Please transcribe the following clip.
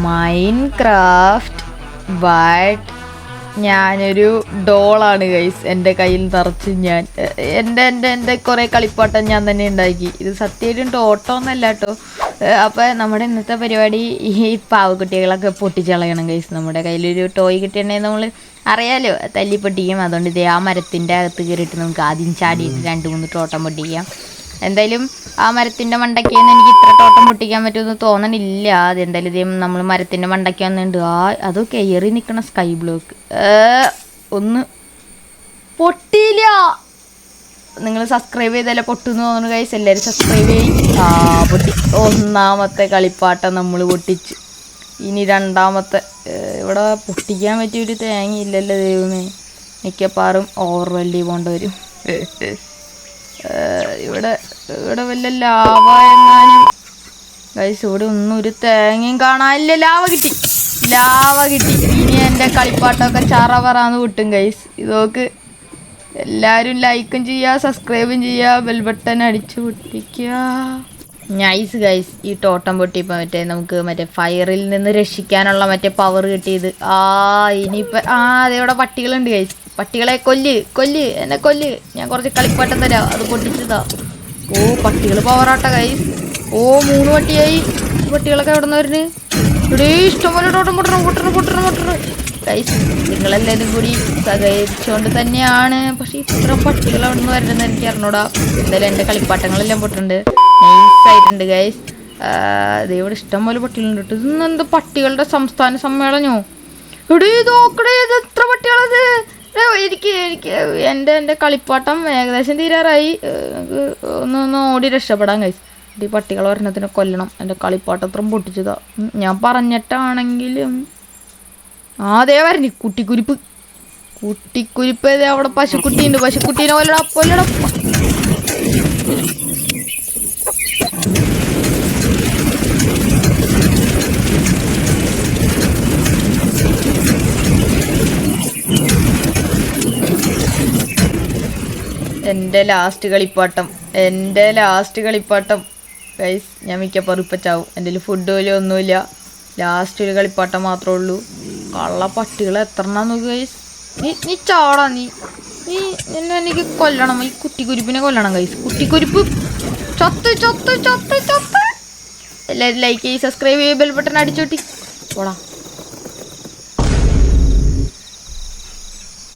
Minecraft but ഞാനൊരു ഡോളാണ് guys. എൻ്റെ കയ്യിൽ നിറച്ച് ഞാൻ എൻ്റെ കുറേ കളിപ്പാട്ടം ഞാൻ തന്നെ ഉണ്ടാക്കി. ഇത് സത്യമായിട്ടും ടോട്ടോന്നല്ല കേട്ടോ. അപ്പോൾ നമ്മുടെ ഇന്നത്തെ പരിപാടി ഈ പാവക്കുട്ടികളൊക്കെ പൊട്ടിച്ചളയണം ഗൈസ്. നമ്മുടെ കയ്യിലൊരു ടോയ് കിട്ടിയിട്ടുണ്ടെങ്കിൽ നമ്മൾ അറിയാലോ തല്ലി പൊട്ടിക്കും. അതുകൊണ്ട് ഇതേ ആ മരത്തിൻ്റെ അകത്ത് കയറിയിട്ട് നമുക്ക് ആദ്യം ചാടിയിട്ട് 2-3 ടോട്ടം പൊട്ടിക്കാം. എന്തായാലും ആ മരത്തിൻ്റെ മണ്ടയ്ക്കേന്ന് എനിക്ക് ഇത്ര ടോട്ടം പൊട്ടിക്കാൻ പറ്റുമെന്ന് തോന്നണില്ല. അതെന്തായാലും ഇതേ നമ്മൾ മരത്തിൻ്റെ മണ്ടയ്ക്ക് വന്നിട്ടുണ്ട്. അത് കയറി നിൽക്കണ സ്കൈ ബ്ലോക്ക് ഒന്ന് പൊട്ടിയില്ല. നിങ്ങൾ സബ്സ്ക്രൈബ് ചെയ്താലേ പൊട്ടുന്ന് തോന്നുന്നു ഗൈസ്. എല്ലാവരും സബ്സ്ക്രൈബ് ചെയ്യും. പൊട്ടി. ഒന്നാമത്തെ കളിപ്പാട്ടം നമ്മൾ പൊട്ടിച്ച്. ഇനി രണ്ടാമത്തെ. ഇവിടെ പൊട്ടിക്കാൻ പറ്റിയൊരു തേങ്ങയില്ലല്ലോ ദൈവമേ. മിക്കപ്പാറും ഓവർവെൽഡി പോകേണ്ടി വരും. ഇവിടെ വല്ല ലാവ എങ്ങാനും ഗൈസ്. ഇവിടെ ഒന്നും ഒരു തേങ്ങയും കാണാനില്ല. ലാവ കിട്ടി. ഇനി എൻ്റെ കളിപ്പാട്ടമൊക്കെ ചറവറാന്ന് പൊട്ടും ഗൈസ്. ഇതൊക്കെ എല്ലാവരും ലൈക്കും ചെയ്യുക, സബ്സ്ക്രൈബും ചെയ്യുക, ബെൽ ബട്ടൺ അടിച്ചു പൊട്ടിക്കുക. Nice guys. ഈ ടോട്ടം പൊട്ടിയപ്പോൾ നമുക്ക് ഫയറിൽ നിന്ന് രക്ഷിക്കാനുള്ള പവർ കിട്ടിയത്. ഇനിയിപ്പോൾ അതേവിടെ പട്ടികളുണ്ട് ഗൈസ്. പട്ടികളെ കൊല്ല് എന്നെ കൊല്ല്. ഞാൻ കുറച്ച് കളിപ്പാട്ടം തരാം, അത് പൊട്ടിച്ചതാ. പട്ടികൾ പവറാട്ട ഗൈസ്. 3 പട്ടിയായി. പട്ടികളൊക്കെ എവിടെ നിന്ന് വരുന്നത്? ഇവിടെ ഇഷ്ടംപോലെ ടോട്ടം പൊട്ടണ ഗൈസ്. നിങ്ങളെല്ലാവരും കൂടി സഹകരിച്ചുകൊണ്ട് തന്നെയാണ്. പക്ഷേ ഇത്ര പട്ടികൾ അവിടെ നിന്ന് വരണമെന്ന് എനിക്ക് അറിഞ്ഞൂടാ. എന്തായാലും എൻ്റെ കളിപ്പാട്ടങ്ങളെല്ലാം പൊട്ടുണ്ട്. നൈസായിട്ടുണ്ട് ഗൈസ്. ഇവിടെ ഇഷ്ടംപോലെ പട്ടികളുണ്ട് കേട്ടോ. ഇതൊന്നും എന്താ പട്ടികളുടെ സംസ്ഥാന സമ്മേളനമോ? ഇവിടെ നോക്കണേ, ഇത് എത്ര പട്ടികളത്. എനിക്ക് എൻ്റെ കളിപ്പാട്ടം ഏകദേശം തീരാറായി. ഒന്ന് ഓടി രക്ഷപ്പെടാൻ ഗൈസ്. ഈ പട്ടികൾ ഒരെണ്ണത്തിനെ കൊല്ലണം. എൻ്റെ കളിപ്പാട്ടം അത്രയും പൊട്ടിച്ചതാ. ഞാൻ പറഞ്ഞിട്ടാണെങ്കിലും അതേ വരണി കുട്ടിക്കുരിപ്പ്. അവിടെ പശുക്കുട്ടിയുണ്ട്. പശുക്കുട്ടീനെ കൊല്ലടാ. എൻ്റെ ലാസ്റ്റ് കളിപ്പാട്ടം ഗൈസ്. ഞാൻ മിക്കപ്പോൾ ഇപ്പം ചാവും. എൻ്റെ കയ്യിൽ ഫുഡ് പോലും ഒന്നുമില്ല. ലാസ്റ്റ് ഒരു കളിപ്പാട്ടം മാത്രമേ ഉള്ളൂ. കള്ള പട്ടികൾ എത്രണ്ണം നോക്കുക ഗൈസ്. നീ ചാടാ. നീ എനിക്ക് കൊല്ലണം. ഈ കുട്ടിക്കുരിപ്പിനെ കൊല്ലണം ഗൈസ്. കുട്ടിക്കുരിപ്പ് ചത്ത്. എല്ലാവരും ലൈക്ക് ചെയ്ത് സബ്സ്ക്രൈബ് ചെയ്ത് ബെൽ ബട്ടൺ അടിച്ചോട്ടി പോടാ.